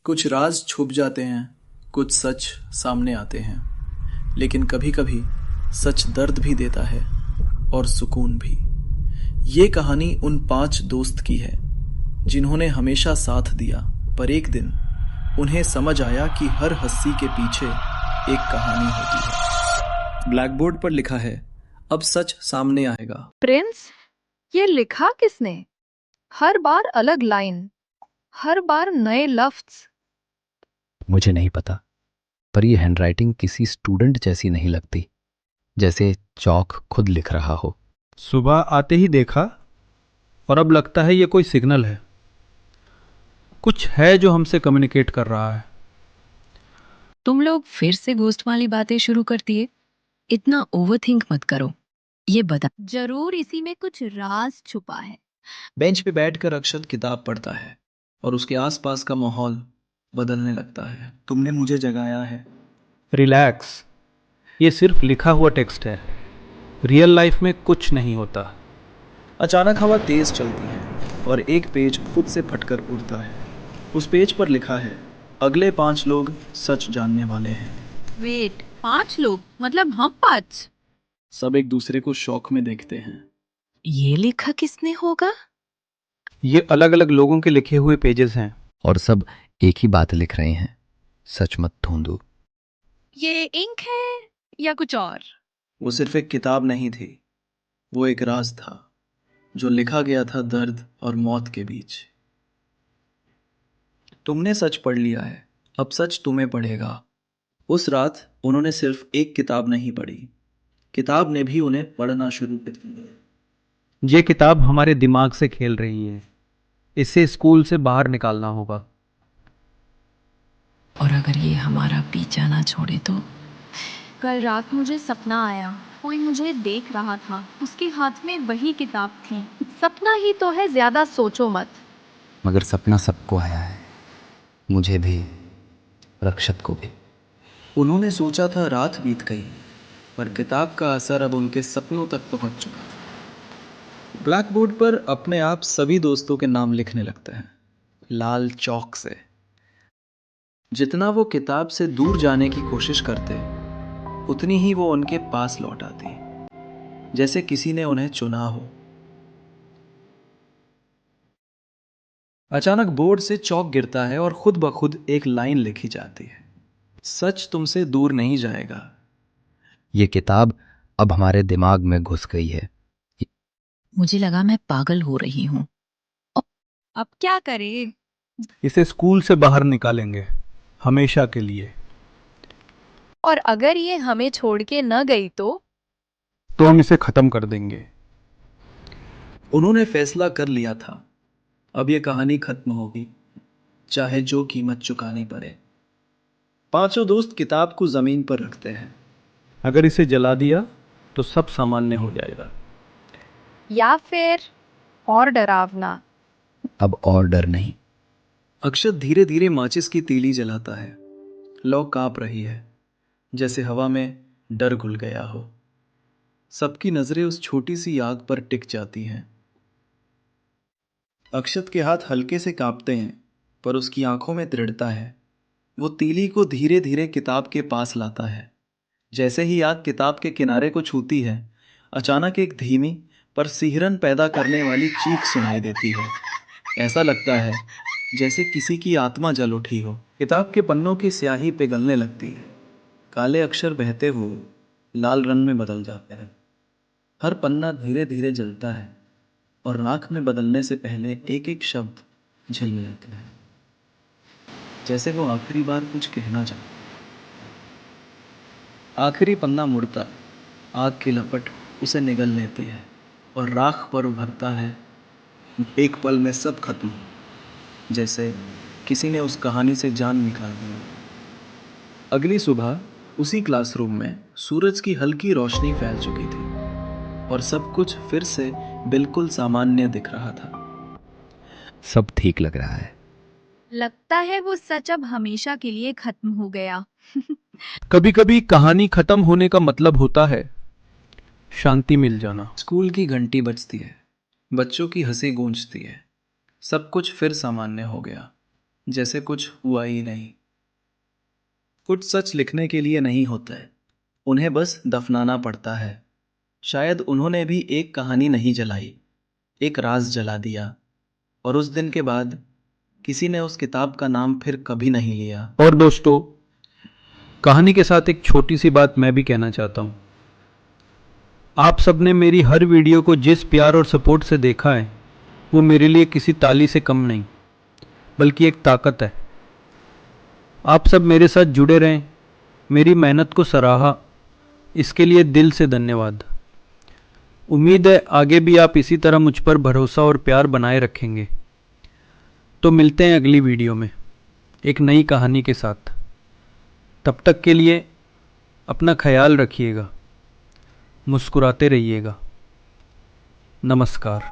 कुछ राज छुप जाते हैं, कुछ सच सामने आते हैं, लेकिन कभी कभी सच दर्द भी देता है और सुकून भी। ये कहानी उन 5 दोस्त की है जिन्होंने हमेशा साथ दिया, पर एक दिन उन्हें समझ आया कि हर हंसी के पीछे एक कहानी होती है। ब्लैकबोर्ड पर लिखा है, अब सच सामने आएगा। प्रिंस, ये लिखा किसने? हर बार अलग लाइन, हर बार नए लफ्ज। मुझे नहीं पता, पर ये हैंडराइटिंग किसी स्टूडेंट जैसी नहीं लगती, जैसे चौक खुद लिख रहा हो। सुबह आते ही देखा और अब लगता है ये कोई सिग्नल है। कुछ है जो हमसे कम्युनिकेट कर रहा है। तुम लोग फिर से घोस्ट वाली बातें शुरू करती है। इतना ओवरथिंक मत करो। ये बता, जरूर इसी में कुछ राज छुपा है। बेंच पे बैठकर अक्षत किताब पढ़ता है और उसके आसपास का माहौल बदलने लगता है। तुमने मुझे जगाया है। रिलैक्स, ये सिर्फ लिखा हुआ टेक्स्ट है। रियल लाइफ में कुछ नहीं होता। अचानक हवा तेज चलती है और एक पेज खुद से फटकर उड़ता है। उस पेज पर लिखा है, अगले 5 लोग सच जानने वाले हैं। वेट, 5 लोग? मतलब हम 5? सब एक दूसरे को शौक में देखते हैं। ये लिखा किसने होगा? ये अलग अलग लोगों के लिखे हुए पेजेस हैं। और सब एक ही बात लिख रहे हैं, सच मत ढूंढो। ये इंक है या कुछ और? वो सिर्फ एक किताब नहीं थी, वो एक राज था जो लिखा गया था दर्द और मौत के बीच। तुमने सच पढ़ लिया है, अब सच तुम्हें पढ़ेगा। उस रात उन्होंने सिर्फ एक किताब नहीं पढ़ी, किताब ने भी उन्हें पढ़ना शुरू कर दिया। ये किताब हमारे दिमाग से खेल रही है। इसे स्कूल से बाहर निकालना होगा। और अगर ये हमारा पीछा ना छोड़े तो? कल रात मुझे सपना आया, कोई मुझे देख रहा था, उसके हाथ में वही किताब थी। सपना ही तो है, ज्यादा सोचो मत। मगर सपना सबको आया है, मुझे भी, रक्षत को भी। उन्होंने सोचा था रात बीत गई, पर किताब का असर अब उनके सपनों तक पहुंच चुका था। ब्लैक बोर्ड पर अपने आप सभी दोस्तों के नाम लिखने लगते हैं, लाल चौक से। जितना वो किताब से दूर जाने की कोशिश करते, उतनी ही वो उनके पास लौट आती, जैसे किसी ने उन्हें चुना हो। अचानक बोर्ड से चौक गिरता है और खुद ब खुद एक लाइन लिखी जाती है, सच तुमसे दूर नहीं जाएगा। ये किताब अब हमारे दिमाग में घुस गई है। मुझे लगा मैं पागल हो रही हूँ। अब क्या करें? इसे स्कूल से बाहर निकालेंगे, हमेशा के लिए। और अगर ये हमें छोड़ के न गई तो हम इसे खत्म कर देंगे। उन्होंने फैसला कर लिया था, अब ये कहानी खत्म होगी, चाहे जो कीमत चुकानी पड़े। 5 दोस्त किताब को जमीन पर रखते हैं। अगर इसे जला दिया तो सब सामान्य हो जाएगा। या फिर और डरावना। अब और डर नहीं। अक्षत धीरे धीरे माचिस की तीली जलाता है। लौ कांप रही है, जैसे हवा में डर घुल गया हो। सबकी नजरें उस छोटी सी आग पर टिक जाती हैं। अक्षत के हाथ हल्के से कांपते हैं, पर उसकी आंखों में दृढ़ता है। वो तीली को धीरे धीरे किताब के पास लाता है। जैसे ही आग किताब के किनारे को छूती है, अचानक एक धीमी पर सिहरन पैदा करने वाली चीख सुनाई देती है। ऐसा लगता है जैसे किसी की आत्मा जल उठी हो। किताब के पन्नों की स्याही पिघलने लगती है। काले अक्षर बहते हुए लाल रंग में बदल जाते हैं। हर पन्ना धीरे धीरे जलता है और राख में बदलने से पहले एक एक शब्द झलने लगता है, जैसे वो आखिरी बार कुछ कहना चाहता। आखिरी पन्ना मुड़ता, आग की लपट उसे निगल लेती है और राख पर उभरता है। एक पल में सब खत्म, जैसे किसी ने उस कहानी से जान निकाल दी। अगली सुबह उसी क्लासरूम में सूरज की हल्की रोशनी फैल चुकी थी और सब कुछ फिर से बिल्कुल सामान्य दिख रहा था। सब ठीक लग रहा है। लगता है वो सच अब हमेशा के लिए खत्म हो गया। कभी कभी कहानी खत्म होने का मतलब होता है शांति मिल जाना। स्कूल की घंटी बजती है, बच्चों की हंसी गूंजती है, सब कुछ फिर सामान्य हो गया। जैसे कुछ हुआ ही नहीं। कुछ सच लिखने के लिए नहीं होता है, उन्हें बस दफनाना पड़ता है। शायद उन्होंने भी एक कहानी नहीं जलाई, एक राज जला दिया, और उस दिन के बाद किसी ने उस किताब का नाम फिर कभी नहीं लिया। और दोस्तों, कहानी के साथ एक छोटी सी बात मैं भी कहना चाहता हूँ। आप सबने मेरी हर वीडियो को जिस प्यार और सपोर्ट से देखा है, वो मेरे लिए किसी ताली से कम नहीं, बल्कि एक ताकत है। आप सब मेरे साथ जुड़े रहें, मेरी मेहनत को सराहा, इसके लिए दिल से धन्यवाद। उम्मीद है आगे भी आप इसी तरह मुझ पर भरोसा और प्यार बनाए रखेंगे। तो मिलते हैं अगली वीडियो में एक नई कहानी के साथ। तब तक के लिए अपना ख्याल रखिएगा, मुस्कुराते रहिएगा। नमस्कार।